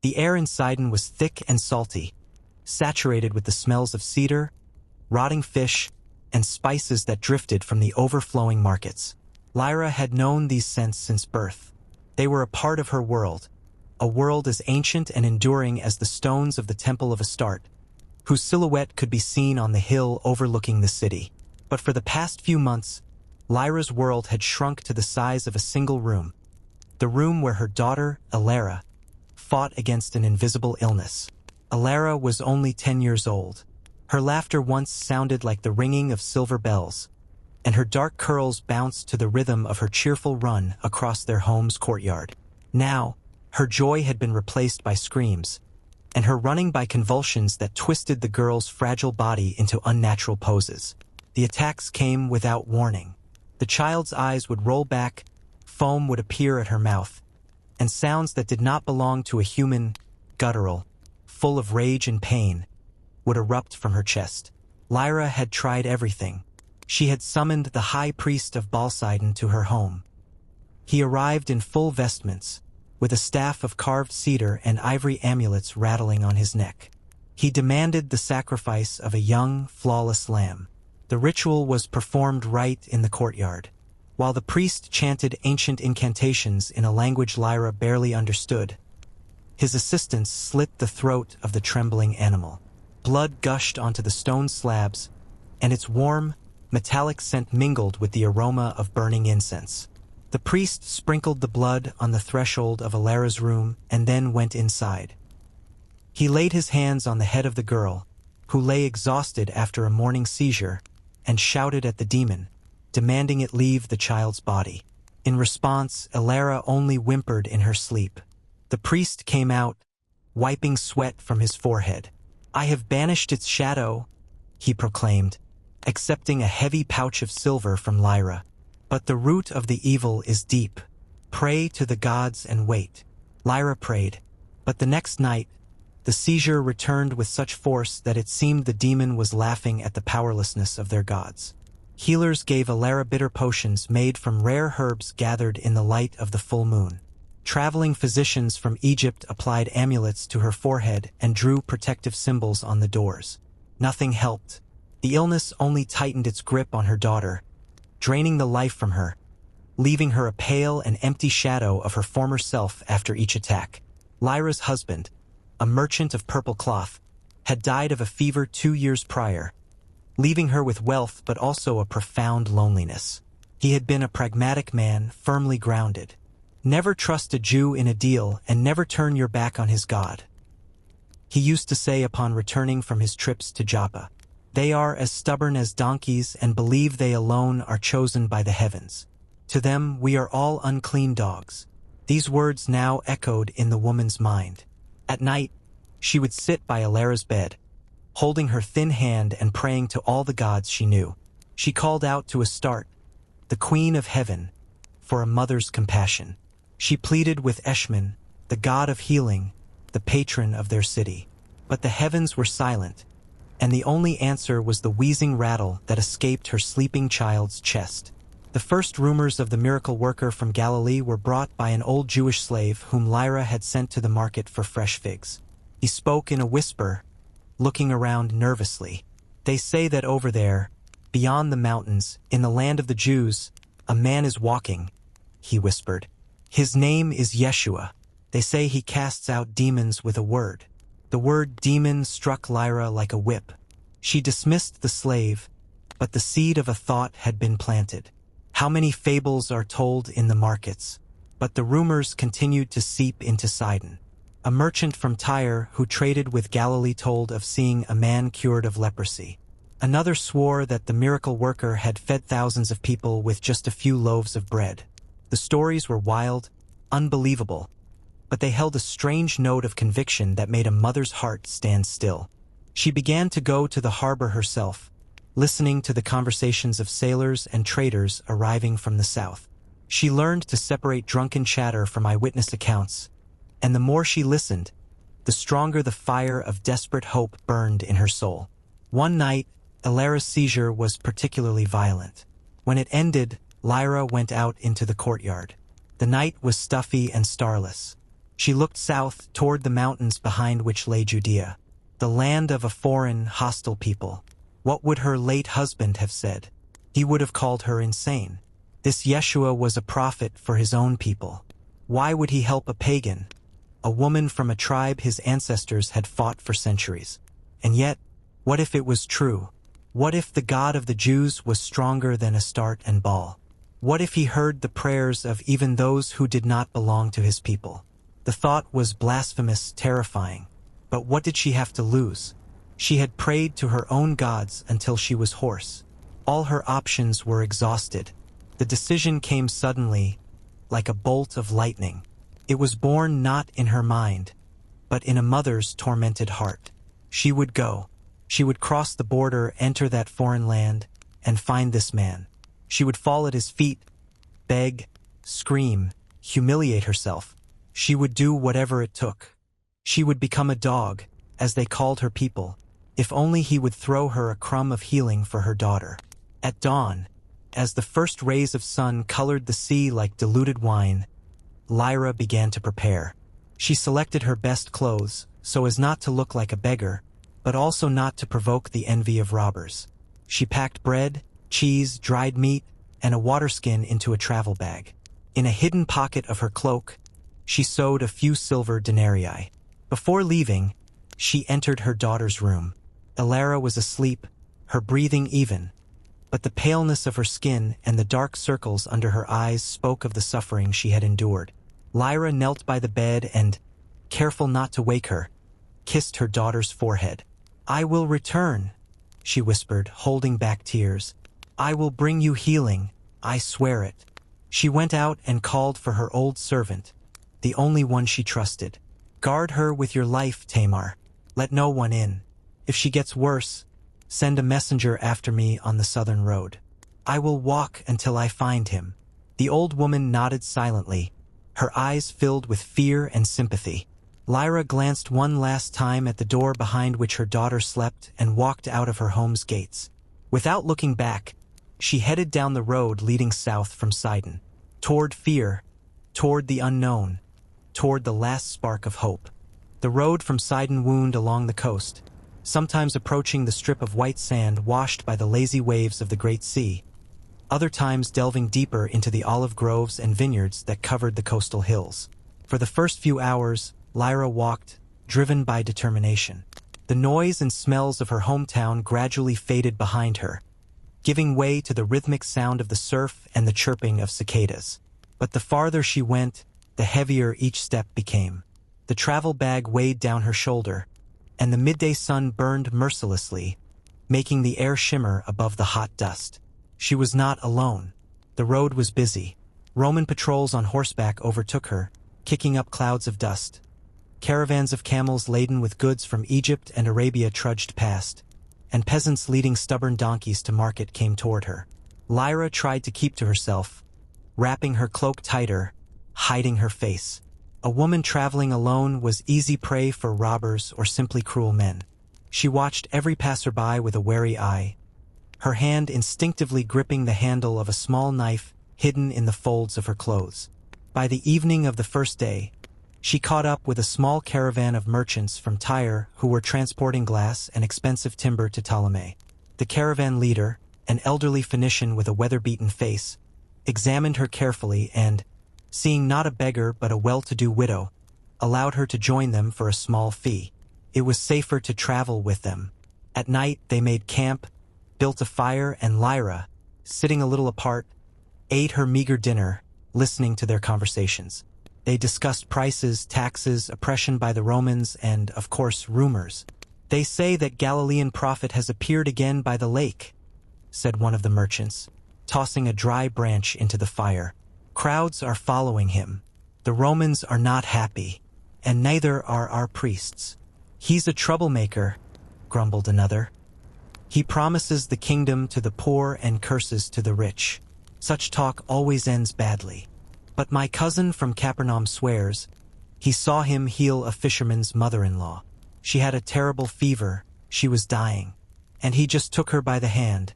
The air in Sidon was thick and salty, saturated with the smells of cedar, rotting fish, and spices that drifted from the overflowing markets. Lyra had known these scents since birth. They were a part of her world, a world as ancient and enduring as the stones of the Temple of Astarte, whose silhouette could be seen on the hill overlooking the city. But for the past few months, Lyra's world had shrunk to the size of a single room, the room where her daughter, Alara, fought against an invisible illness. Alara was only 10 years old. Her laughter once sounded like the ringing of silver bells, and her dark curls bounced to the rhythm of her cheerful run across their home's courtyard. Now, her joy had been replaced by screams, and her running by convulsions that twisted the girl's fragile body into unnatural poses. The attacks came without warning. The child's eyes would roll back, foam would appear at her mouth, and sounds that did not belong to a human, guttural, full of rage and pain, would erupt from her chest. Lyra had tried everything. She had summoned the high priest of Sidon to her home. He arrived in full vestments, with a staff of carved cedar and ivory amulets rattling on his neck. He demanded the sacrifice of a young, flawless lamb. The ritual was performed right in the courtyard. While the priest chanted ancient incantations in a language Lyra barely understood, his assistants slit the throat of the trembling animal. Blood gushed onto the stone slabs, and its warm, metallic scent mingled with the aroma of burning incense. The priest sprinkled the blood on the threshold of Alara's room and then went inside. He laid his hands on the head of the girl, who lay exhausted after a morning seizure, and shouted at the demon, demanding it leave the child's body. In response, Alara only whimpered in her sleep. The priest came out, wiping sweat from his forehead. "I have banished its shadow," he proclaimed, accepting a heavy pouch of silver from Lyra. "But the root of the evil is deep. Pray to the gods and wait." Lyra prayed, but the next night, the seizure returned with such force that it seemed the demon was laughing at the powerlessness of their gods. Healers gave Alara bitter potions made from rare herbs gathered in the light of the full moon. Traveling physicians from Egypt applied amulets to her forehead and drew protective symbols on the doors. Nothing helped. The illness only tightened its grip on her daughter, draining the life from her, leaving her a pale and empty shadow of her former self after each attack. Lyra's husband, a merchant of purple cloth, had died of a fever 2 years prior, leaving her with wealth but also a profound loneliness. He had been a pragmatic man, firmly grounded. Never trust a Jew in a deal and never turn your back on his God, he used to say upon returning from his trips to Joppa. They are as stubborn as donkeys and believe they alone are chosen by the heavens. To them we are all unclean dogs. These words now echoed in the woman's mind. At night, she would sit by Alara's bed, holding her thin hand and praying to all the gods she knew. She called out to Astarte, the Queen of Heaven, for a mother's compassion. She pleaded with Eshmun, the god of healing, the patron of their city. But the heavens were silent, and the only answer was the wheezing rattle that escaped her sleeping child's chest. The first rumors of the miracle worker from Galilee were brought by an old Jewish slave whom Lyra had sent to the market for fresh figs. He spoke in a whisper, looking around nervously. "They say that over there, beyond the mountains, in the land of the Jews, a man is walking," he whispered. "His name is Yeshua. They say he casts out demons with a word." The word demon struck Lyra like a whip. She dismissed the slave, but the seed of a thought had been planted. How many fables are told in the markets? But the rumors continued to seep into Sidon. A merchant from Tyre who traded with Galilee told of seeing a man cured of leprosy. Another swore that the miracle worker had fed thousands of people with just a few loaves of bread. The stories were wild, unbelievable, but they held a strange note of conviction that made a mother's heart stand still. She began to go to the harbor herself, listening to the conversations of sailors and traders arriving from the south. She learned to separate drunken chatter from eyewitness accounts, and the more she listened, the stronger the fire of desperate hope burned in her soul. One night, Alara's seizure was particularly violent. When it ended, Lyra went out into the courtyard. The night was stuffy and starless. She looked south toward the mountains behind which lay Judea, the land of a foreign, hostile people. What would her late husband have said? He would have called her insane. This Yeshua was a prophet for his own people. Why would he help a pagan, a woman from a tribe his ancestors had fought for centuries? And yet, what if it was true? What if the God of the Jews was stronger than Astarte and Baal? What if he heard the prayers of even those who did not belong to his people? The thought was blasphemous, terrifying. But what did she have to lose? She had prayed to her own gods until she was hoarse. All her options were exhausted. The decision came suddenly, like a bolt of lightning. It was born not in her mind, but in a mother's tormented heart. She would go. She would cross the border, enter that foreign land, and find this man. She would fall at his feet, beg, scream, humiliate herself. She would do whatever it took. She would become a dog, as they called her people, if only he would throw her a crumb of healing for her daughter. At dawn, as the first rays of sun colored the sea like diluted wine, Lyra began to prepare. She selected her best clothes, so as not to look like a beggar, but also not to provoke the envy of robbers. She packed bread, cheese, dried meat, and a waterskin into a travel bag. In a hidden pocket of her cloak, she sewed a few silver denarii. Before leaving, she entered her daughter's room. Ilara was asleep, her breathing even, but the paleness of her skin and the dark circles under her eyes spoke of the suffering she had endured. Lyra knelt by the bed and, careful not to wake her, kissed her daughter's forehead. "I will return," she whispered, holding back tears. "I will bring you healing, I swear it." She went out and called for her old servant, the only one she trusted. "Guard her with your life, Tamar. Let no one in. If she gets worse, send a messenger after me on the southern road. I will walk until I find him." The old woman nodded silently, her eyes filled with fear and sympathy. Lyra glanced one last time at the door behind which her daughter slept and walked out of her home's gates. Without looking back, she headed down the road leading south from Sidon, toward fear, toward the unknown, toward the last spark of hope. The road from Sidon wound along the coast, sometimes approaching the strip of white sand washed by the lazy waves of the Great Sea, other times delving deeper into the olive groves and vineyards that covered the coastal hills. For the first few hours, Lyra walked, driven by determination. The noise and smells of her hometown gradually faded behind her, giving way to the rhythmic sound of the surf and the chirping of cicadas. But the farther she went, the heavier each step became. The travel bag weighed down her shoulder, and the midday sun burned mercilessly, making the air shimmer above the hot dust. She was not alone. The road was busy. Roman patrols on horseback overtook her, kicking up clouds of dust. Caravans of camels laden with goods from Egypt and Arabia trudged past, and peasants leading stubborn donkeys to market came toward her. Lyra tried to keep to herself, wrapping her cloak tighter, hiding her face. A woman traveling alone was easy prey for robbers or simply cruel men. She watched every passerby with a wary eye, her hand instinctively gripping the handle of a small knife hidden in the folds of her clothes. By the evening of the first day, she caught up with a small caravan of merchants from Tyre who were transporting glass and expensive timber to Ptolemy. The caravan leader, an elderly Phoenician with a weather-beaten face, examined her carefully and, seeing not a beggar but a well-to-do widow, allowed her to join them for a small fee. It was safer to travel with them. At night they made camp, built a fire, and Lyra, sitting a little apart, ate her meager dinner, listening to their conversations. They discussed prices, taxes, oppression by the Romans, and, of course, rumors. "They say that Galilean prophet has appeared again by the lake," said one of the merchants, tossing a dry branch into the fire. "Crowds are following him. The Romans are not happy, and neither are our priests." "He's a troublemaker," grumbled another. "He promises the kingdom to the poor and curses to the rich. Such talk always ends badly. But my cousin from Capernaum swears he saw him heal a fisherman's mother-in-law. She had a terrible fever, she was dying, and he just took her by the hand,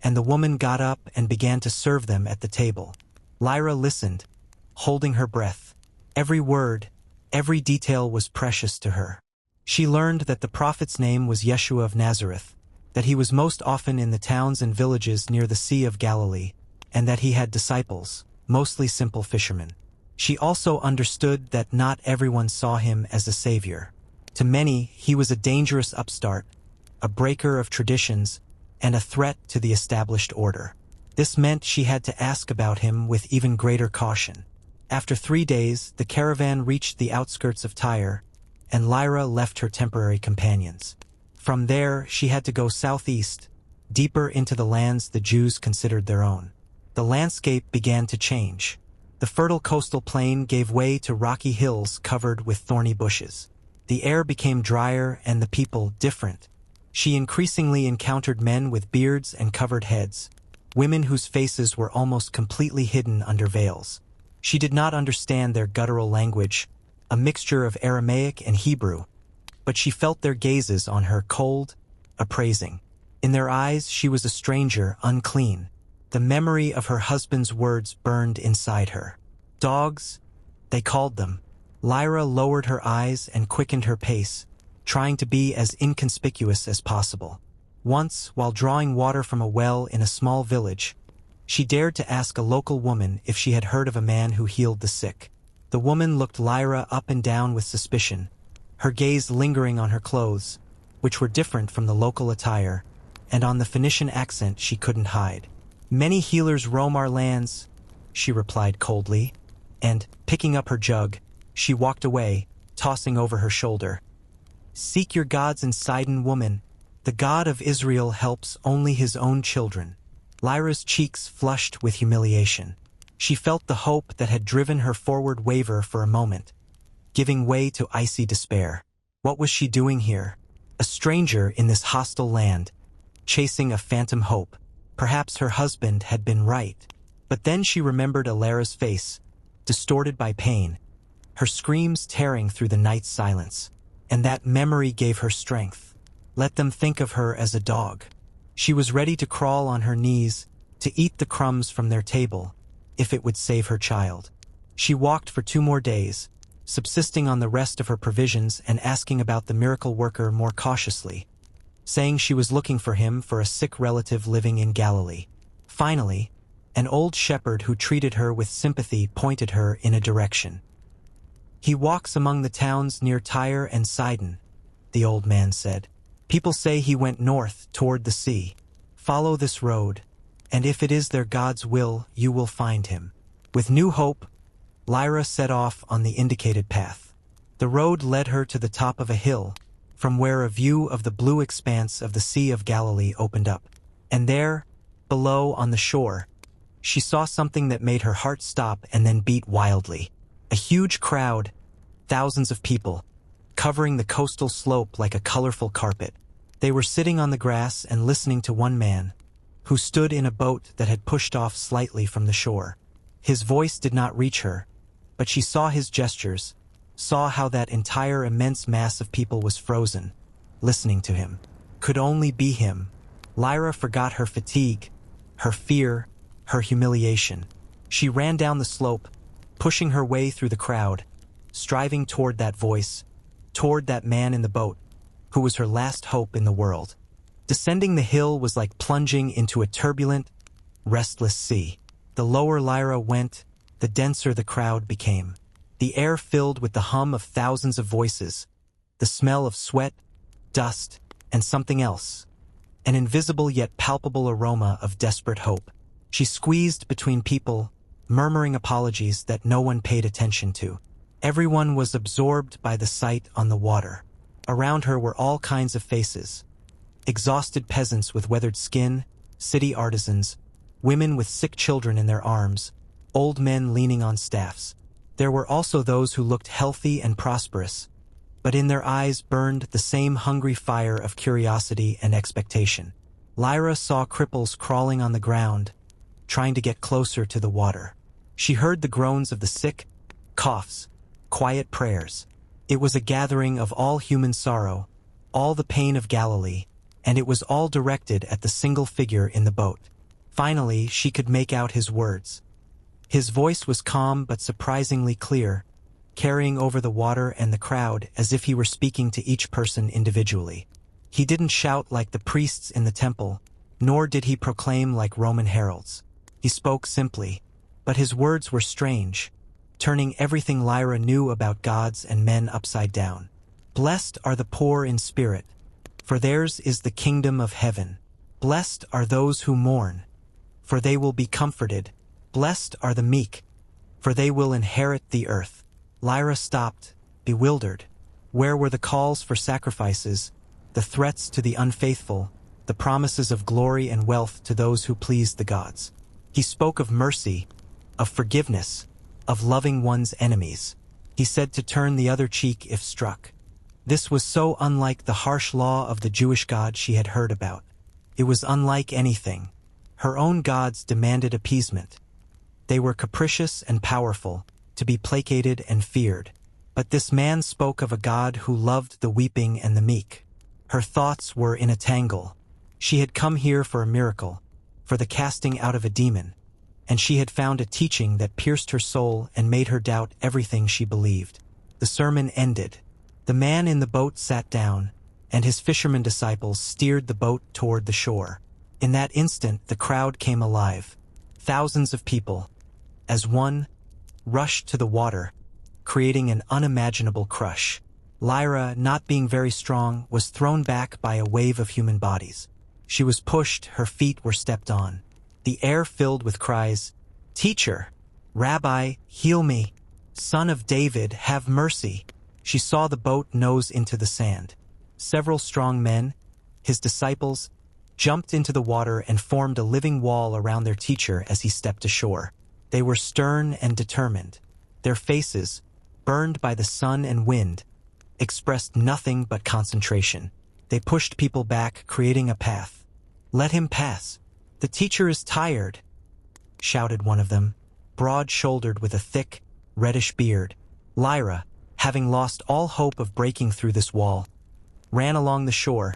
and the woman got up and began to serve them at the table." Lyra listened, holding her breath. Every word, Every detail was precious to her. She learned that the prophet's name was Yeshua of Nazareth, that he was most often in the towns and villages near the Sea of Galilee, and that he had disciples, mostly simple fishermen. She also understood that not everyone saw him as a savior. To many, he was a dangerous upstart, a breaker of traditions, and a threat to the established order. This meant she had to ask about him with even greater caution. After 3 days, the caravan reached the outskirts of Tyre, and Lyra left her temporary companions. From there, she had to go southeast, deeper into the lands the Jews considered their own. The landscape began to change. The fertile coastal plain gave way to rocky hills covered with thorny bushes. The air became drier and the people different. She increasingly encountered men with beards and covered heads, women whose faces were almost completely hidden under veils. She did not understand their guttural language, a mixture of Aramaic and Hebrew, but she felt their gazes on her cold, appraising. In their eyes she was a stranger, unclean. The memory of her husband's words burned inside her. Dogs, they called them. Lyra lowered her eyes and quickened her pace, trying to be as inconspicuous as possible. Once, while drawing water from a well in a small village, she dared to ask a local woman if she had heard of a man who healed the sick. The woman looked Lyra up and down with suspicion, her gaze lingering on her clothes, which were different from the local attire, and on the Phoenician accent she couldn't hide. "Many healers roam our lands," she replied coldly, and, picking up her jug, she walked away, tossing over her shoulder. "Seek your gods in Sidon, woman. The God of Israel helps only his own children." Lyra's cheeks flushed with humiliation. She felt the hope that had driven her forward waver for a moment, giving way to icy despair. What was she doing here? A stranger in this hostile land, chasing a phantom hope. Perhaps her husband had been right. But then she remembered Alara's face, distorted by pain, her screams tearing through the night's silence. And that memory gave her strength. Let them think of her as a dog. She was ready to crawl on her knees, to eat the crumbs from their table, if it would save her child. She walked for 2 more days, subsisting on the rest of her provisions and asking about the miracle worker more cautiously, saying she was looking for him for a sick relative living in Galilee. Finally, an old shepherd who treated her with sympathy pointed her in a direction. "He walks among the towns near Tyre and Sidon," the old man said. "People say he went north toward the sea. Follow this road, and if it is their God's will, you will find him." With new hope, Lyra set off on the indicated path. The road led her to the top of a hill, from where a view of the blue expanse of the Sea of Galilee opened up. And there, below on the shore, she saw something that made her heart stop and then beat wildly. A huge crowd, thousands of people, covering the coastal slope like a colorful carpet. They were sitting on the grass and listening to one man, who stood in a boat that had pushed off slightly from the shore. His voice did not reach her, but she saw his gestures, saw how that entire immense mass of people was frozen, listening to him. Could only be him. Lyra forgot her fatigue, her fear, her humiliation. She ran down the slope, pushing her way through the crowd, striving toward that voice, toward that man in the boat, who was her last hope in the world. Descending the hill was like plunging into a turbulent, restless sea. The lower Lyra went, the denser the crowd became. The air filled with the hum of thousands of voices, the smell of sweat, dust, and something else, an invisible yet palpable aroma of desperate hope. She squeezed between people, murmuring apologies that no one paid attention to. Everyone was absorbed by the sight on the water. Around her were all kinds of faces. Exhausted peasants with weathered skin, city artisans, women with sick children in their arms, old men leaning on staffs. There were also those who looked healthy and prosperous, but in their eyes burned the same hungry fire of curiosity and expectation. Lyra saw cripples crawling on the ground, trying to get closer to the water. She heard the groans of the sick, coughs, quiet prayers. It was a gathering of all human sorrow, all the pain of Galilee, and it was all directed at the single figure in the boat. Finally, she could make out his words. His voice was calm but surprisingly clear, carrying over the water and the crowd as if he were speaking to each person individually. He didn't shout like the priests in the temple, nor did he proclaim like Roman heralds. He spoke simply, but his words were strange, turning everything Lyra knew about gods and men upside down. Blessed are the poor in spirit, for theirs is the kingdom of heaven. Blessed are those who mourn, for they will be comforted. Blessed are the meek, for they will inherit the earth. Lyra stopped, bewildered. Where were the calls for sacrifices, the threats to the unfaithful, the promises of glory and wealth to those who pleased the gods? He spoke of mercy, of forgiveness, of loving one's enemies. He said to turn the other cheek if struck. This was so unlike the harsh law of the Jewish God she had heard about. It was unlike anything. Her own gods demanded appeasement. They were capricious and powerful, to be placated and feared. But this man spoke of a God who loved the weeping and the meek. Her thoughts were in a tangle. She had come here for a miracle, for the casting out of a demon, and she had found a teaching that pierced her soul and made her doubt everything she believed. The sermon ended. The man in the boat sat down, and his fisherman disciples steered the boat toward the shore. In that instant, the crowd came alive. Thousands of people, as one, rushed to the water, creating an unimaginable crush. Lyra, not being very strong, was thrown back by a wave of human bodies. She was pushed, her feet were stepped on. The air filled with cries, "Teacher! Rabbi, heal me! Son of David, have mercy!" She saw the boat nose into the sand. Several strong men, his disciples, jumped into the water and formed a living wall around their teacher as he stepped ashore. They were stern and determined. Their faces, burned by the sun and wind, expressed nothing but concentration. They pushed people back, creating a path. "Let him pass. The teacher is tired," shouted one of them, broad-shouldered with a thick, reddish beard. Lyra, having lost all hope of breaking through this wall, ran along the shore,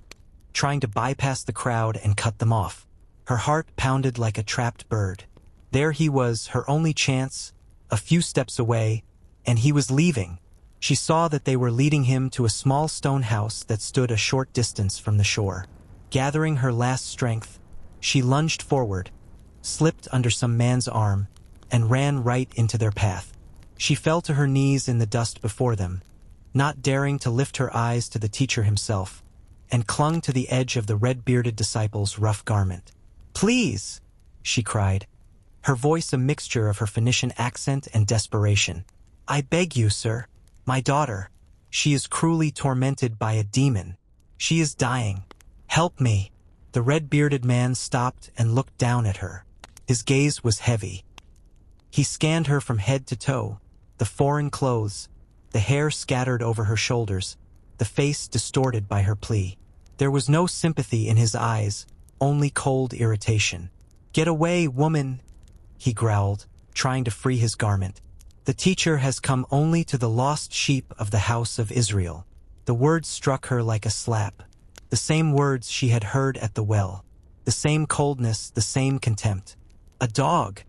trying to bypass the crowd and cut them off. Her heart pounded like a trapped bird. There he was, her only chance, a few steps away, and he was leaving. She saw that they were leading him to a small stone house that stood a short distance from the shore. Gathering her last strength, she lunged forward, slipped under some man's arm, and ran right into their path. She fell to her knees in the dust before them, not daring to lift her eyes to the teacher himself, and clung to the edge of the red-bearded disciple's rough garment. "Please!" she cried, her voice a mixture of her Phoenician accent and desperation. "I beg you, sir. My daughter. She is cruelly tormented by a demon. She is dying. Help me." The red-bearded man stopped and looked down at her. His gaze was heavy. He scanned her from head to toe, the foreign clothes, the hair scattered over her shoulders, the face distorted by her plea. There was no sympathy in his eyes, only cold irritation. "Get away, woman," he growled, trying to free his garment. "The teacher has come only to the lost sheep of the house of Israel." The words struck her like a slap. The same words she had heard at the well. The same coldness, the same contempt. "A dog,"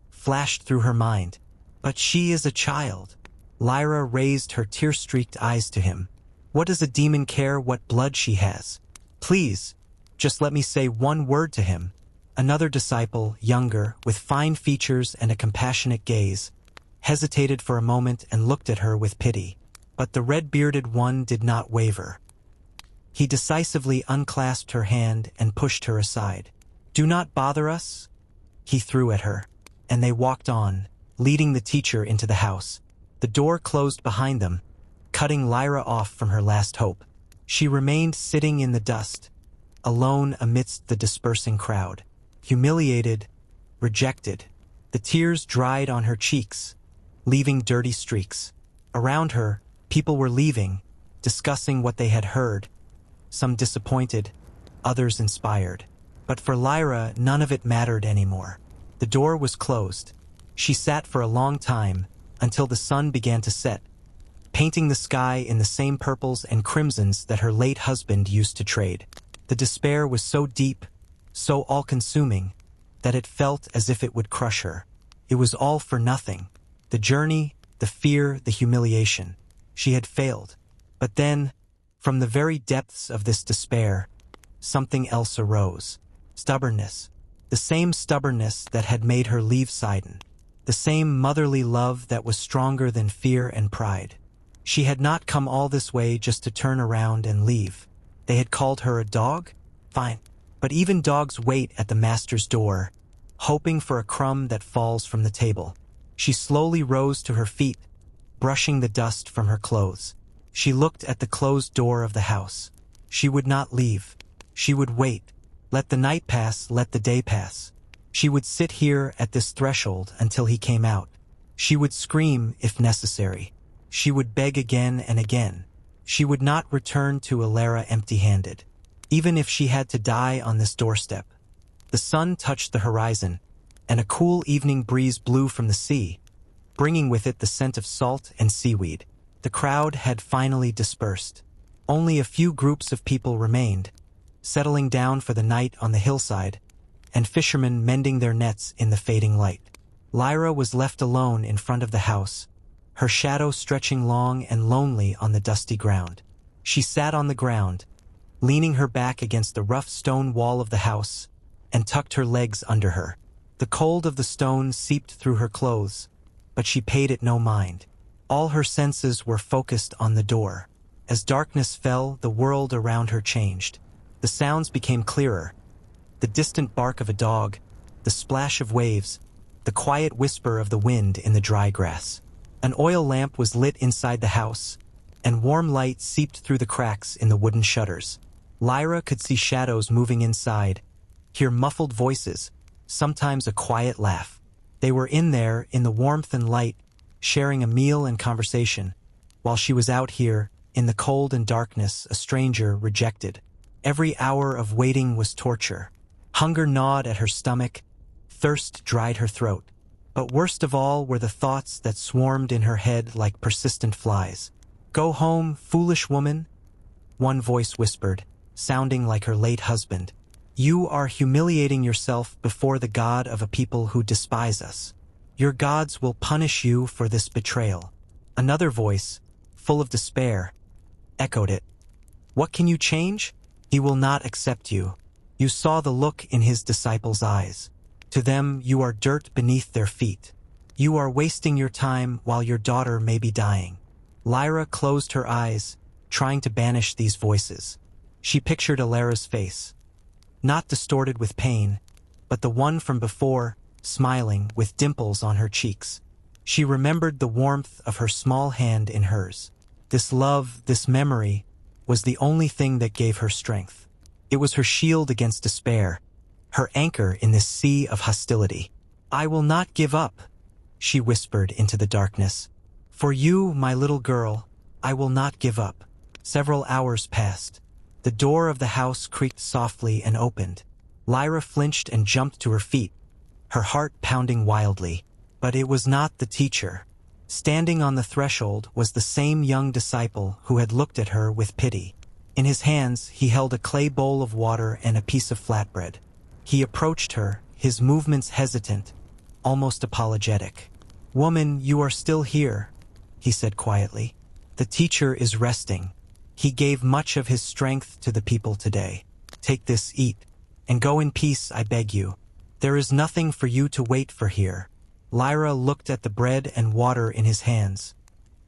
flashed through her mind. "But she is a child." Lyra raised her tear-streaked eyes to him. "What does a demon care what blood she has? Please, just let me say one word to him." Another disciple, younger, with fine features and a compassionate gaze, hesitated for a moment and looked at her with pity. But the red-bearded one did not waver. He decisively unclasped her hand and pushed her aside. "Do not bother us," he threw at her, and they walked on, leading the teacher into the house. The door closed behind them, cutting Lyra off from her last hope. She remained sitting in the dust, alone amidst the dispersing crowd. Humiliated, rejected, the tears dried on her cheeks, leaving dirty streaks. Around her, people were leaving, discussing what they had heard, some disappointed, others inspired. But for Lyra, none of it mattered anymore. The door was closed. She sat for a long time, until the sun began to set, painting the sky in the same purples and crimsons that her late husband used to trade. The despair was so deep, so all-consuming, that it felt as if it would crush her. It was all for nothing. The journey, the fear, the humiliation. She had failed. But then, from the very depths of this despair, something else arose. Stubbornness. The same stubbornness that had made her leave Sidon. The same motherly love that was stronger than fear and pride. She had not come all this way just to turn around and leave. They had called her a dog? Fine. But even dogs wait at the master's door, hoping for a crumb that falls from the table. She slowly rose to her feet, brushing the dust from her clothes. She looked at the closed door of the house. She would not leave. She would wait. Let the night pass, let the day pass. She would sit here at this threshold until he came out. She would scream if necessary. She would beg again and again. She would not return to Ilara empty-handed, even if she had to die on this doorstep. The sun touched the horizon, and a cool evening breeze blew from the sea, bringing with it the scent of salt and seaweed. The crowd had finally dispersed. Only a few groups of people remained, settling down for the night on the hillside, and fishermen mending their nets in the fading light. Lyra was left alone in front of the house, her shadow stretching long and lonely on the dusty ground. She sat on the ground, leaning her back against the rough stone wall of the house, and tucked her legs under her. The cold of the stone seeped through her clothes, but she paid it no mind. All her senses were focused on the door. As darkness fell, the world around her changed. The sounds became clearer. The distant bark of a dog, the splash of waves, the quiet whisper of the wind in the dry grass. An oil lamp was lit inside the house, and warm light seeped through the cracks in the wooden shutters. Lyra could see shadows moving inside, hear muffled voices, sometimes a quiet laugh. They were in there, in the warmth and light, sharing a meal and conversation, while she was out here, in the cold and darkness, a stranger, rejected. Every hour of waiting was torture. Hunger gnawed at her stomach, thirst dried her throat. But worst of all were the thoughts that swarmed in her head like persistent flies. "Go home, foolish woman," one voice whispered, sounding like her late husband. "You are humiliating yourself before the God of a people who despise us. Your gods will punish you for this betrayal." Another voice, full of despair, echoed it. "What can you change? He will not accept you." You saw the look in his disciples' eyes. To them, you are dirt beneath their feet. You are wasting your time while your daughter may be dying. Lyra closed her eyes, trying to banish these voices. She pictured Ilara's face, not distorted with pain, but the one from before, smiling with dimples on her cheeks. She remembered the warmth of her small hand in hers. This love, this memory, was the only thing that gave her strength. It was her shield against despair, her anchor in this sea of hostility. "I will not give up," she whispered into the darkness. "For you, my little girl, I will not give up." Several hours passed. The door of the house creaked softly and opened. Lyra flinched and jumped to her feet, her heart pounding wildly. But it was not the teacher. Standing on the threshold was the same young disciple who had looked at her with pity. In his hands, he held a clay bowl of water and a piece of flatbread. He approached her, his movements hesitant, almost apologetic. "Woman, you are still here," he said quietly. "The teacher is resting. He gave much of his strength to the people today. Take this, eat, and go in peace, I beg you. There is nothing for you to wait for here." Lyra looked at the bread and water in his hands,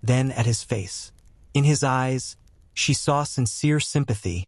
then at his face. In his eyes, she saw sincere sympathy,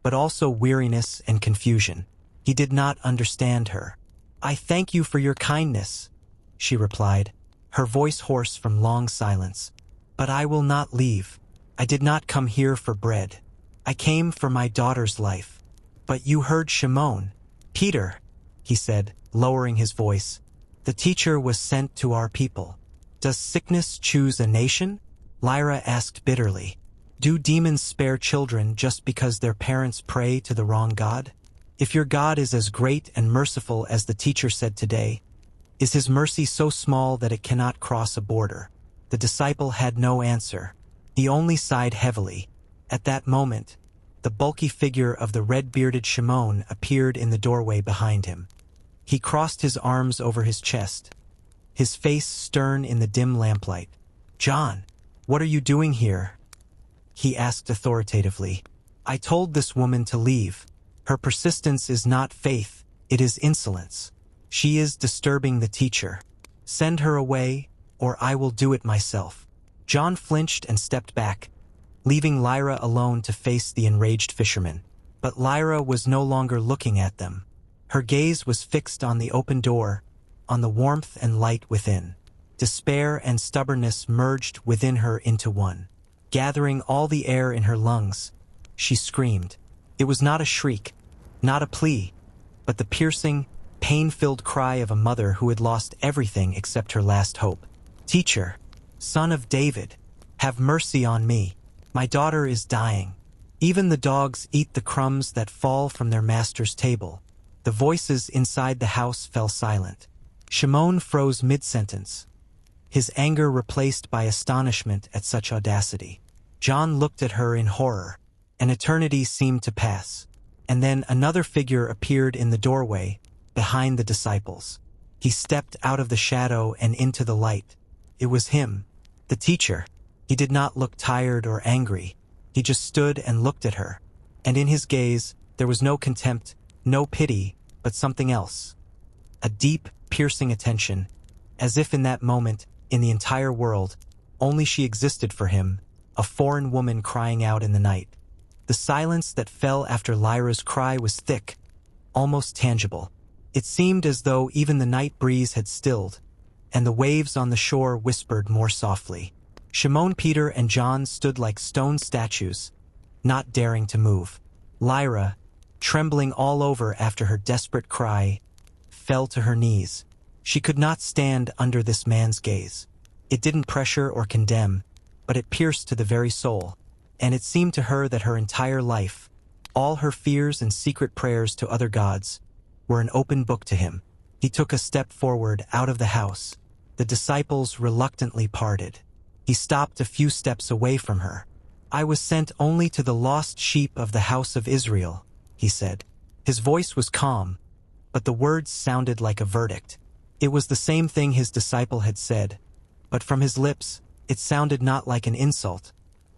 but also weariness and confusion. He did not understand her. "I thank you for your kindness," she replied, her voice hoarse from long silence. "But I will not leave. I did not come here for bread. I came for my daughter's life." "But you heard Shimon." "Peter," he said, lowering his voice. "The teacher was sent to our people." "Does sickness choose a nation?" Lyra asked bitterly. "Do demons spare children just because their parents pray to the wrong God? If your God is as great and merciful as the teacher said today, is his mercy so small that it cannot cross a border?" The disciple had no answer. He only sighed heavily. At that moment, the bulky figure of the red-bearded Shimon appeared in the doorway behind him. He crossed his arms over his chest, his face stern in the dim lamplight. "John, what are you doing here?" he asked authoritatively. "I told this woman to leave. Her persistence is not faith, it is insolence. She is disturbing the teacher. Send her away, or I will do it myself." John flinched and stepped back, leaving Lyra alone to face the enraged fisherman. But Lyra was no longer looking at them. Her gaze was fixed on the open door, on the warmth and light within. Despair and stubbornness merged within her into one. Gathering all the air in her lungs, she screamed. It was not a shriek, not a plea, but the piercing, pain-filled cry of a mother who had lost everything except her last hope. "Teacher, Son of David, have mercy on me. My daughter is dying. Even the dogs eat the crumbs that fall from their master's table." The voices inside the house fell silent. Shimon froze mid-sentence, his anger replaced by astonishment at such audacity. John looked at her in horror. An eternity seemed to pass, and then another figure appeared in the doorway, behind the disciples. He stepped out of the shadow and into the light. It was him, the teacher. He did not look tired or angry. He just stood and looked at her, and in his gaze there was no contempt, no pity, but something else. A deep, piercing attention, as if in that moment, in the entire world, only she existed for him, a foreign woman crying out in the night. The silence that fell after Lyra's cry was thick, almost tangible. It seemed as though even the night breeze had stilled, and the waves on the shore whispered more softly. Shimon Peter and John stood like stone statues, not daring to move. Lyra, trembling all over after her desperate cry, fell to her knees. She could not stand under this man's gaze. It didn't pressure or condemn, but it pierced to the very soul, and it seemed to her that her entire life, all her fears and secret prayers to other gods, were an open book to him. He took a step forward out of the house. The disciples reluctantly parted. He stopped a few steps away from her. "I was sent only to the lost sheep of the house of Israel," he said. His voice was calm, but the words sounded like a verdict. It was the same thing his disciple had said, but from his lips it sounded not like an insult,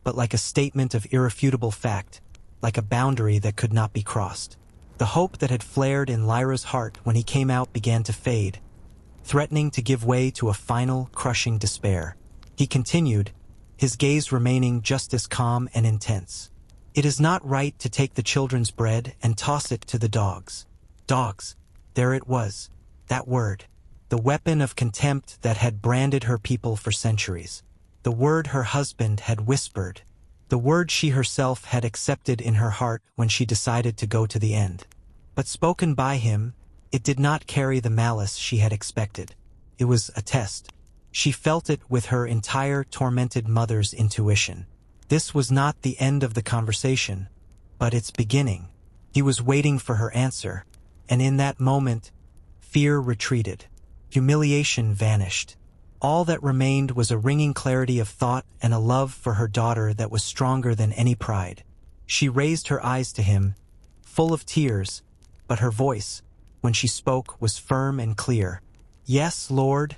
but like a statement of irrefutable fact, like a boundary that could not be crossed. The hope that had flared in Lyra's heart when he came out began to fade, threatening to give way to a final, crushing despair. He continued, his gaze remaining just as calm and intense. "It is not right to take the children's bread and toss it to the dogs." Dogs. There it was, that word. The weapon of contempt that had branded her people for centuries. The word her husband had whispered. The word she herself had accepted in her heart when she decided to go to the end. But spoken by him, it did not carry the malice she had expected. It was a test. She felt it with her entire tormented mother's intuition. This was not the end of the conversation, but its beginning. He was waiting for her answer, and in that moment, fear retreated. Humiliation vanished. All that remained was a ringing clarity of thought and a love for her daughter that was stronger than any pride. She raised her eyes to him, full of tears, but her voice, when she spoke, was firm and clear. "Yes, Lord,"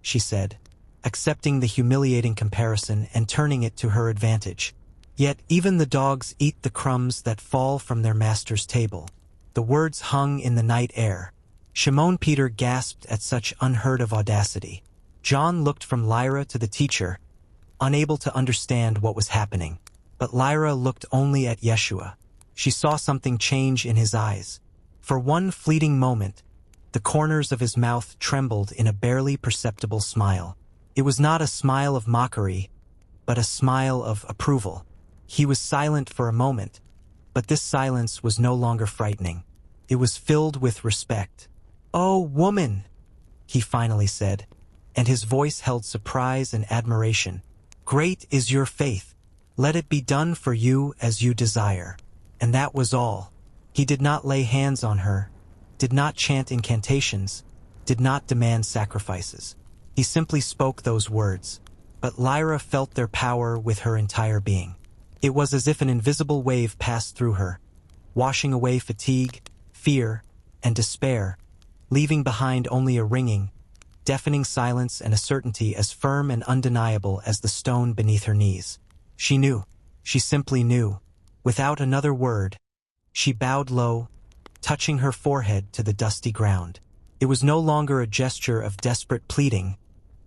she said, accepting the humiliating comparison and turning it to her advantage. "Yet even the dogs eat the crumbs that fall from their master's table." The words hung in the night air. Shimon Peter gasped at such unheard-of audacity. John looked from Lyra to the teacher, unable to understand what was happening. But Lyra looked only at Yeshua. She saw something change in his eyes. For one fleeting moment, the corners of his mouth trembled in a barely perceptible smile. It was not a smile of mockery, but a smile of approval. He was silent for a moment, but this silence was no longer frightening. It was filled with respect. "Oh, woman," he finally said, and his voice held surprise and admiration. "Great is your faith. Let it be done for you as you desire." And that was all. He did not lay hands on her, did not chant incantations, did not demand sacrifices. He simply spoke those words, but Lyra felt their power with her entire being. It was as if an invisible wave passed through her, washing away fatigue, fear, and despair, leaving behind only a ringing, deafening silence and a certainty as firm and undeniable as the stone beneath her knees. She knew. She simply knew. Without another word, she bowed low, touching her forehead to the dusty ground. It was no longer a gesture of desperate pleading,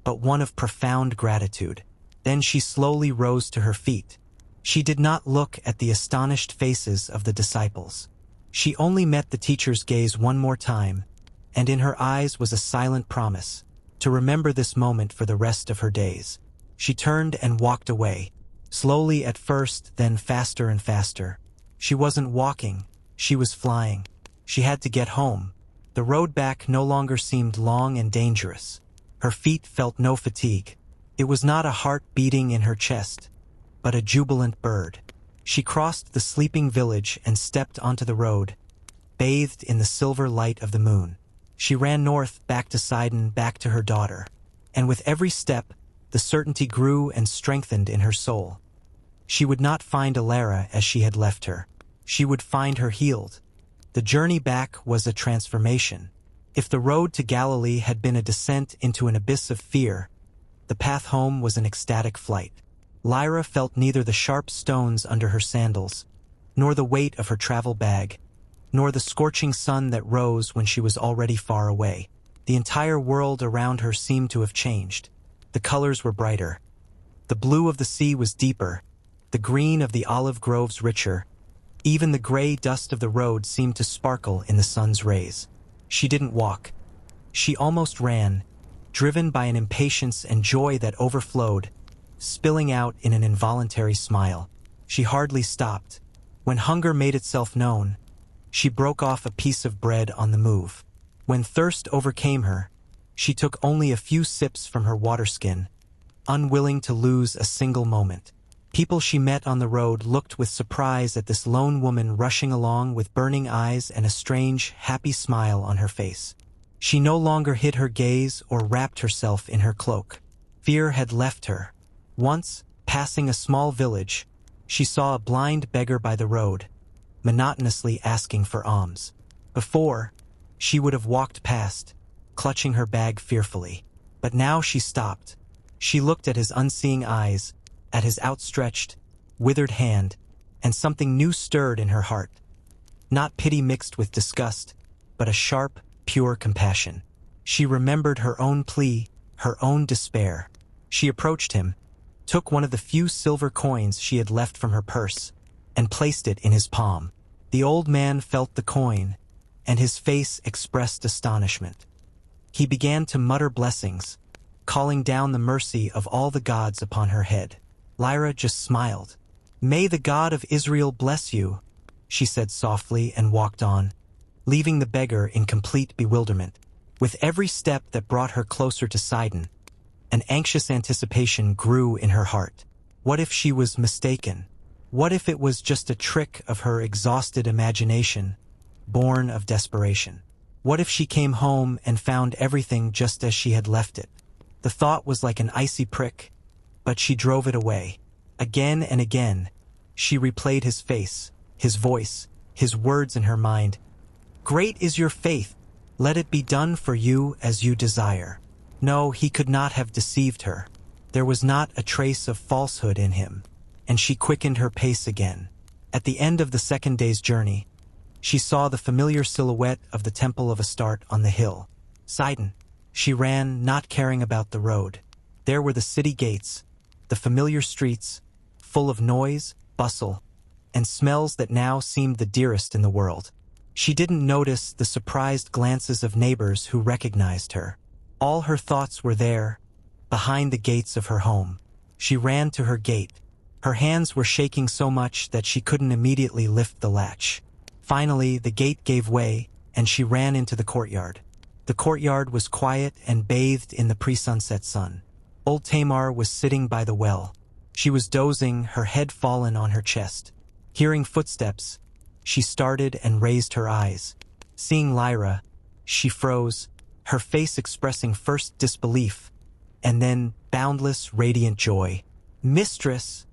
but one of profound gratitude. Then she slowly rose to her feet. She did not look at the astonished faces of the disciples. She only met the teacher's gaze one more time, and in her eyes was a silent promise to remember this moment for the rest of her days. She turned and walked away, slowly at first, then faster and faster. She wasn't walking, she was flying. She had to get home. The road back no longer seemed long and dangerous. Her feet felt no fatigue. It was not a heart beating in her chest, but a jubilant bird. She crossed the sleeping village and stepped onto the road, bathed in the silver light of the moon. She ran north, back to Sidon, back to her daughter. And with every step, the certainty grew and strengthened in her soul. She would not find Alara as she had left her. She would find her healed. The journey back was a transformation. If the road to Galilee had been a descent into an abyss of fear, the path home was an ecstatic flight. Lyra felt neither the sharp stones under her sandals, nor the weight of her travel bag, nor the scorching sun that rose when she was already far away. The entire world around her seemed to have changed. The colors were brighter. The blue of the sea was deeper, the green of the olive groves richer. Even the gray dust of the road seemed to sparkle in the sun's rays. She didn't walk. She almost ran, driven by an impatience and joy that overflowed, spilling out in an involuntary smile. She hardly stopped. When hunger made itself known, she broke off a piece of bread on the move. When thirst overcame her, she took only a few sips from her water skin, unwilling to lose a single moment. People she met on the road looked with surprise at this lone woman rushing along with burning eyes and a strange, happy smile on her face. She no longer hid her gaze or wrapped herself in her cloak. Fear had left her. Once, passing a small village, she saw a blind beggar by the road, monotonously asking for alms. Before, she would have walked past, clutching her bag fearfully. But now she stopped. She looked at his unseeing eyes, at his outstretched, withered hand, and something new stirred in her heart. Not pity mixed with disgust, but a sharp, pure compassion. She remembered her own plea, her own despair. She approached him, took one of the few silver coins she had left from her purse, and placed it in his palm. The old man felt the coin, and his face expressed astonishment. He began to mutter blessings, calling down the mercy of all the gods upon her head. Lyra just smiled. "May the God of Israel bless you," she said softly and walked on, leaving the beggar in complete bewilderment. With every step that brought her closer to Sidon, an anxious anticipation grew in her heart. What if she was mistaken? What if it was just a trick of her exhausted imagination, born of desperation? What if she came home and found everything just as she had left it? The thought was like an icy prick, but she drove it away. Again and again, she replayed his face, his voice, his words in her mind. "Great is your faith. Let it be done for you as you desire." No, he could not have deceived her. There was not a trace of falsehood in him, and she quickened her pace again. At the end of the second day's journey, she saw the familiar silhouette of the Temple of Astarte on the hill. Sidon. She ran, not caring about the road. There were the city gates, the familiar streets, full of noise, bustle, and smells that now seemed the dearest in the world. She didn't notice the surprised glances of neighbors who recognized her. All her thoughts were there, behind the gates of her home. She ran to her gate. Her hands were shaking so much that she couldn't immediately lift the latch. Finally, the gate gave way, and she ran into the courtyard. The courtyard was quiet and bathed in the pre-sunset sun. Old Tamar was sitting by the well. She was dozing, her head fallen on her chest. Hearing footsteps, she started and raised her eyes. Seeing Lyra, she froze, her face expressing first disbelief, and then boundless, radiant joy. "Mistress,"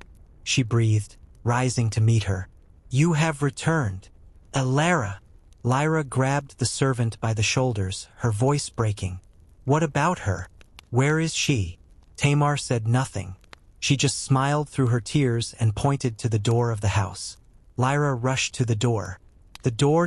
she breathed, rising to meet her. "You have returned. Alara." Lyra grabbed the servant by the shoulders, her voice breaking. "What about her? Where is she?" Tamar said nothing. She just smiled through her tears and pointed to the door of the house. Lyra rushed to the door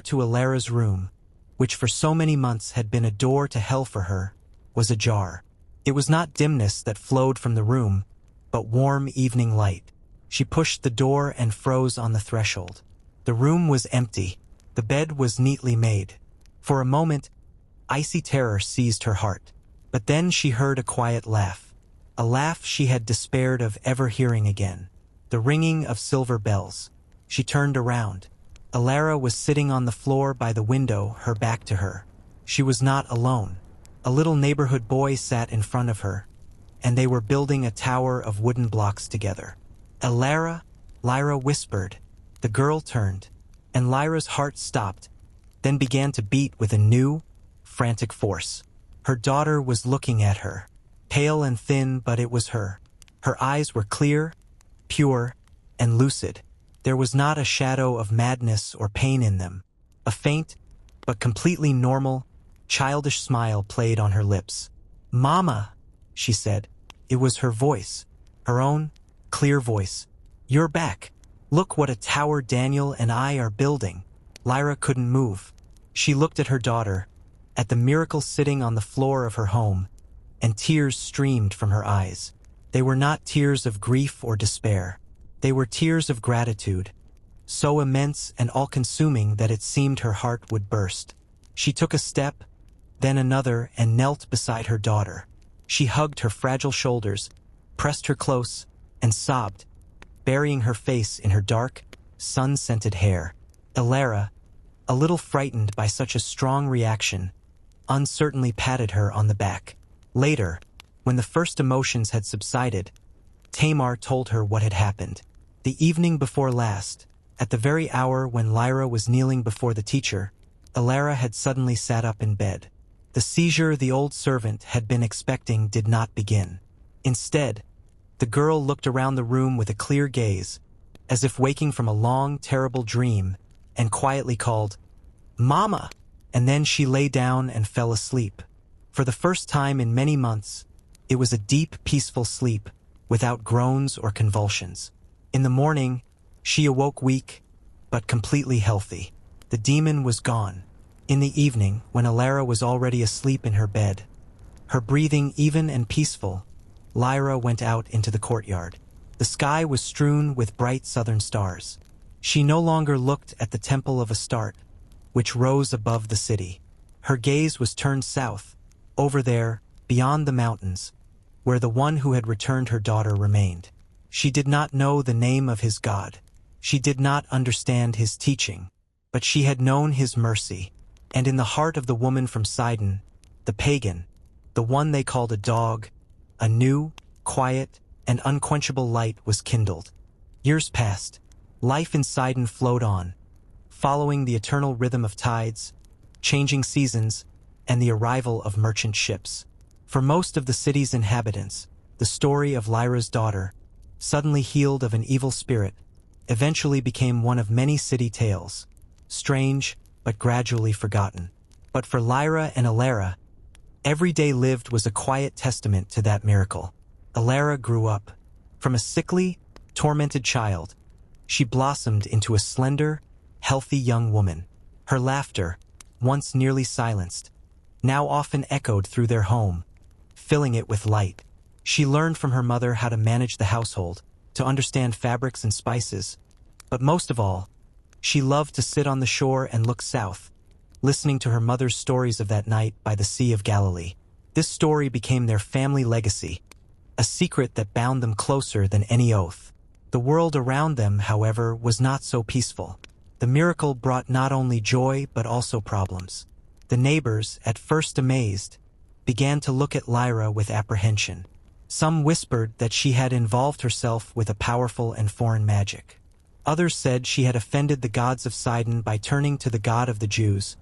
to Alara's room, which for so many months had been a door to hell for her, was ajar. It was not dimness that flowed from the room, but warm evening light. She pushed the door and froze on the threshold. The room was empty. The bed was neatly made. For a moment, icy terror seized her heart. But then she heard a quiet laugh, a laugh she had despaired of ever hearing again. The ringing of silver bells. She turned around. Alara was sitting on the floor by the window, her back to her. She was not alone. A little neighborhood boy sat in front of her, and they were building a tower of wooden blocks together. "Alara," Lyra whispered. The girl turned, and Lyra's heart stopped, then began to beat with a new, frantic force. Her daughter was looking at her, pale and thin, but it was her. Her eyes were clear, pure, and lucid. There was not a shadow of madness or pain in them. A faint, but completely normal, childish smile played on her lips. "Mama," she said. It was her voice, her own, clear voice. "You're back. Look what a tower Daniel and I are building." Lyra couldn't move. She looked at her daughter, at the miracle sitting on the floor of her home, and tears streamed from her eyes. They were not tears of grief or despair. They were tears of gratitude, so immense and all-consuming that it seemed her heart would burst. She took a step, then another, and knelt beside her daughter. She hugged her fragile shoulders, pressed her close, and sobbed, burying her face in her dark, sun-scented hair. Alara, a little frightened by such a strong reaction, uncertainly patted her on the back. Later, when the first emotions had subsided, Tamar told her what had happened. The evening before last, at the very hour when Lyra was kneeling before the teacher, Alara had suddenly sat up in bed. The seizure the old servant had been expecting did not begin. Instead, the girl looked around the room with a clear gaze, as if waking from a long, terrible dream, and quietly called, "Mama!" And then she lay down and fell asleep. For the first time in many months, it was a deep, peaceful sleep, without groans or convulsions. In the morning, she awoke weak, but completely healthy. The demon was gone. In the evening, when Alara was already asleep in her bed, her breathing even and peaceful, Lyra went out into the courtyard. The sky was strewn with bright southern stars. She no longer looked at the Temple of Astarte, which rose above the city. Her gaze was turned south, over there, beyond the mountains, where the one who had returned her daughter remained. She did not know the name of his God. She did not understand his teaching, but she had known his mercy. And in the heart of the woman from Sidon, the pagan, the one they called a dog, a new, quiet, and unquenchable light was kindled. Years passed. Life in Sidon flowed on, following the eternal rhythm of tides, changing seasons, and the arrival of merchant ships. For most of the city's inhabitants, the story of Lyra's daughter, suddenly healed of an evil spirit, eventually became one of many city tales, strange but gradually forgotten. But for Lyra and Alara, every day lived was a quiet testament to that miracle. Alara grew up. From a sickly, tormented child, she blossomed into a slender, healthy young woman. Her laughter, once nearly silenced, now often echoed through their home, filling it with light. She learned from her mother how to manage the household, to understand fabrics and spices, but most of all, she loved to sit on the shore and look south, listening to her mother's stories of that night by the Sea of Galilee. This story became their family legacy, a secret that bound them closer than any oath. The world around them, however, was not so peaceful. The miracle brought not only joy but also problems. The neighbors, at first amazed, began to look at Lyra with apprehension. Some whispered that she had involved herself with a powerful and foreign magic. Others said she had offended the gods of Sidon by turning to the God of the Jews,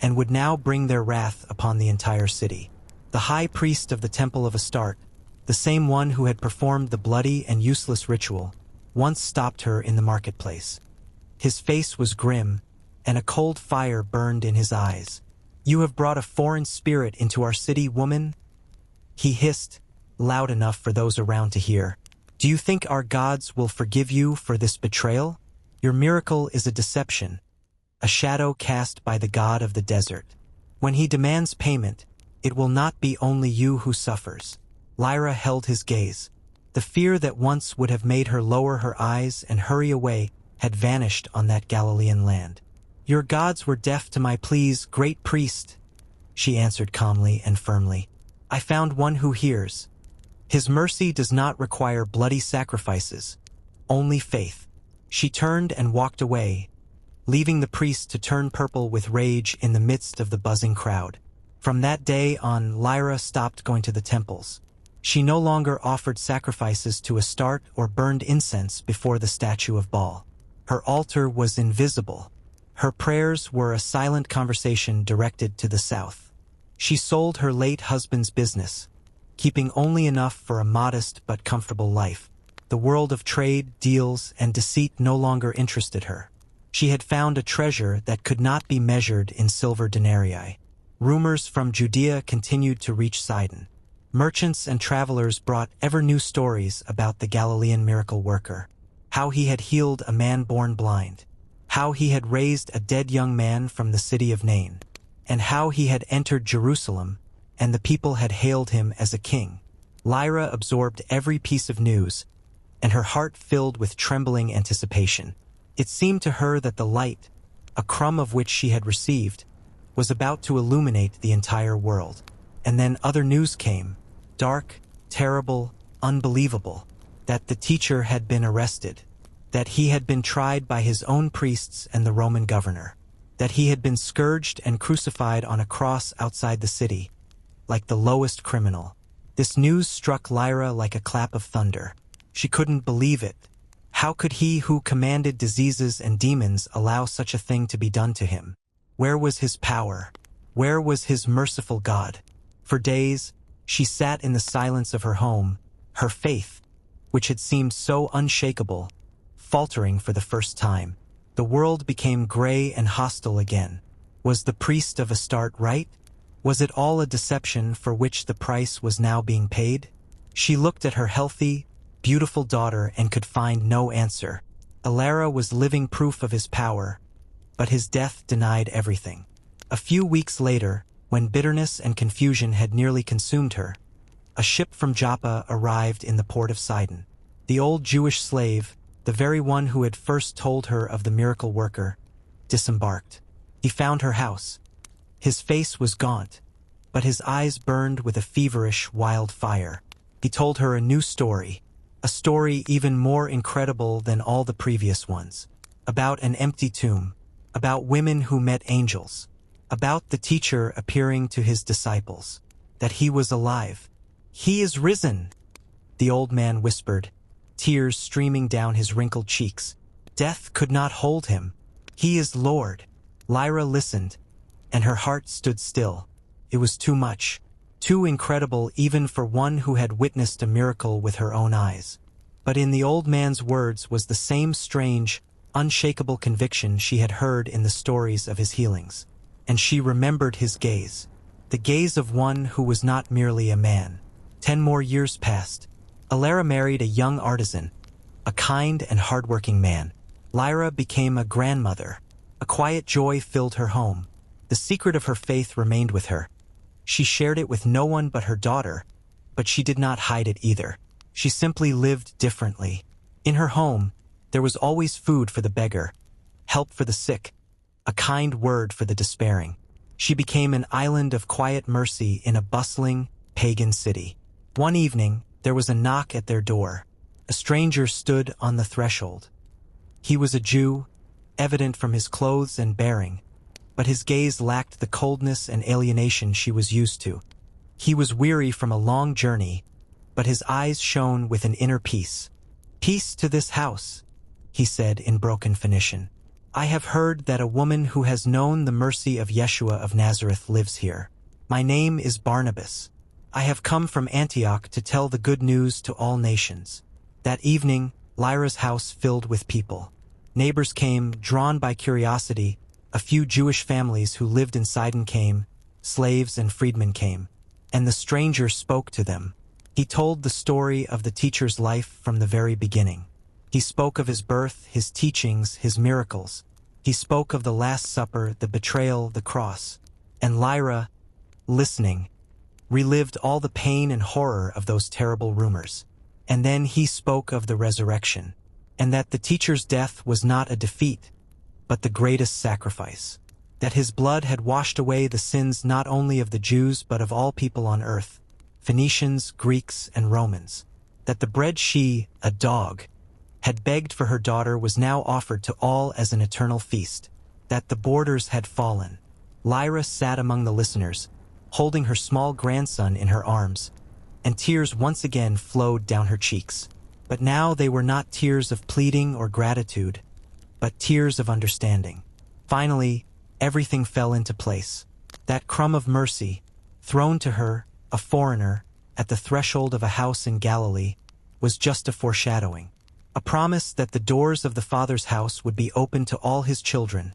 and would now bring their wrath upon the entire city. The high priest of the Temple of Astarte, the same one who had performed the bloody and useless ritual, once stopped her in the marketplace. His face was grim, and a cold fire burned in his eyes. "You have brought a foreign spirit into our city, woman," he hissed, loud enough for those around to hear. "Do you think our gods will forgive you for this betrayal? Your miracle is a deception, a shadow cast by the god of the desert. When he demands payment, it will not be only you who suffers." Lyra held his gaze. The fear that once would have made her lower her eyes and hurry away had vanished on that Galilean land. "Your gods were deaf to my pleas, great priest," she answered calmly and firmly. "I found one who hears. His mercy does not require bloody sacrifices, only faith." She turned and walked away, leaving the priest to turn purple with rage in the midst of the buzzing crowd. From that day on, Lyra stopped going to the temples. She no longer offered sacrifices to Astarte or burned incense before the statue of Baal. Her altar was invisible. Her prayers were a silent conversation directed to the south. She sold her late husband's business, keeping only enough for a modest but comfortable life. The world of trade, deals, and deceit no longer interested her. She had found a treasure that could not be measured in silver denarii. Rumors from Judea continued to reach Sidon. Merchants and travelers brought ever new stories about the Galilean miracle worker. How he had healed a man born blind. How he had raised a dead young man from the city of Nain. And how he had entered Jerusalem, and the people had hailed him as a king. Lyra absorbed every piece of news, and her heart filled with trembling anticipation. It seemed to her that the light, a crumb of which she had received, was about to illuminate the entire world. And then other news came, dark, terrible, unbelievable, that the teacher had been arrested, that he had been tried by his own priests and the Roman governor, that he had been scourged and crucified on a cross outside the city, like the lowest criminal. This news struck Lyra like a clap of thunder. She couldn't believe it. How could he who commanded diseases and demons allow such a thing to be done to him? Where was his power? Where was his merciful God? For days, she sat in the silence of her home, her faith, which had seemed so unshakable, faltering for the first time. The world became gray and hostile again. Was the priest of Astarte right? Was it all a deception for which the price was now being paid? She looked at her healthy, beautiful daughter and could find no answer. Alara was living proof of his power, but his death denied everything. A few weeks later, when bitterness and confusion had nearly consumed her, a ship from Joppa arrived in the port of Sidon. The old Jewish slave, the very one who had first told her of the miracle worker, disembarked. He found her house. His face was gaunt, but his eyes burned with a feverish, wild fire. He told her a new story, a story even more incredible than all the previous ones, about an empty tomb, about women who met angels, about the teacher appearing to his disciples, that he was alive. "He is risen," the old man whispered, tears streaming down his wrinkled cheeks. "Death could not hold him. He is Lord." Lyra listened, and her heart stood still. It was too much, too incredible even for one who had witnessed a miracle with her own eyes. But in the old man's words was the same strange, unshakable conviction she had heard in the stories of his healings. And she remembered his gaze, the gaze of one who was not merely a man. 10 more years passed. Alara married a young artisan, a kind and hardworking man. Lyra became a grandmother. A quiet joy filled her home. The secret of her faith remained with her. She shared it with no one but her daughter, but she did not hide it either. She simply lived differently. In her home, there was always food for the beggar, help for the sick, a kind word for the despairing. She became an island of quiet mercy in a bustling, pagan city. One evening, there was a knock at their door. A stranger stood on the threshold. He was a Jew, evident from his clothes and bearing, but his gaze lacked the coldness and alienation she was used to. He was weary from a long journey, but his eyes shone with an inner peace. "Peace to this house," he said in broken Phoenician. "I have heard that a woman who has known the mercy of Yeshua of Nazareth lives here. My name is Barnabas. I have come from Antioch to tell the good news to all nations." That evening, Lyra's house filled with people. Neighbors came, drawn by curiosity. A few Jewish families who lived in Sidon came, slaves and freedmen came, and the stranger spoke to them. He told the story of the teacher's life from the very beginning. He spoke of his birth, his teachings, his miracles. He spoke of the Last Supper, the betrayal, the cross. And Lyra, listening, relived all the pain and horror of those terrible rumors. And then he spoke of the resurrection, and that the teacher's death was not a defeat, but the greatest sacrifice. That his blood had washed away the sins not only of the Jews but of all people on earth, Phoenicians, Greeks, and Romans. That the bread she, a dog, had begged for her daughter was now offered to all as an eternal feast. That the borders had fallen. Lyra sat among the listeners, holding her small grandson in her arms, and tears once again flowed down her cheeks. But now they were not tears of pleading or gratitude, but tears of understanding. Finally, everything fell into place. That crumb of mercy, thrown to her, a foreigner, at the threshold of a house in Galilee, was just a foreshadowing. A promise that the doors of the Father's house would be open to all his children,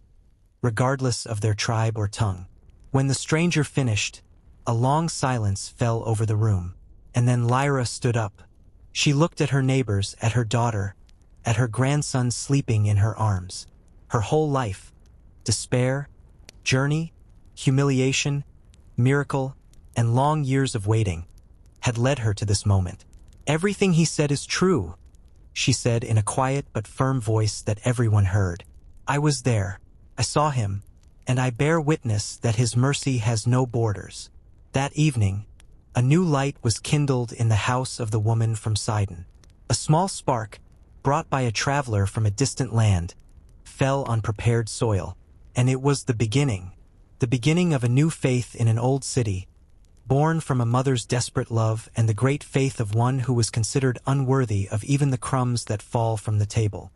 regardless of their tribe or tongue. When the stranger finished, a long silence fell over the room, and then Lyra stood up. She looked at her neighbors, at her daughter, at her grandson sleeping in her arms. Her whole life, despair, journey, humiliation, miracle, and long years of waiting, had led her to this moment. "Everything he said is true," she said in a quiet but firm voice that everyone heard. "I was there. I saw him, and I bear witness that his mercy has no borders." That evening, a new light was kindled in the house of the woman from Sidon. A small spark, brought by a traveler from a distant land, fell on prepared soil, and it was the beginning of a new faith in an old city, born from a mother's desperate love and the great faith of one who was considered unworthy of even the crumbs that fall from the table.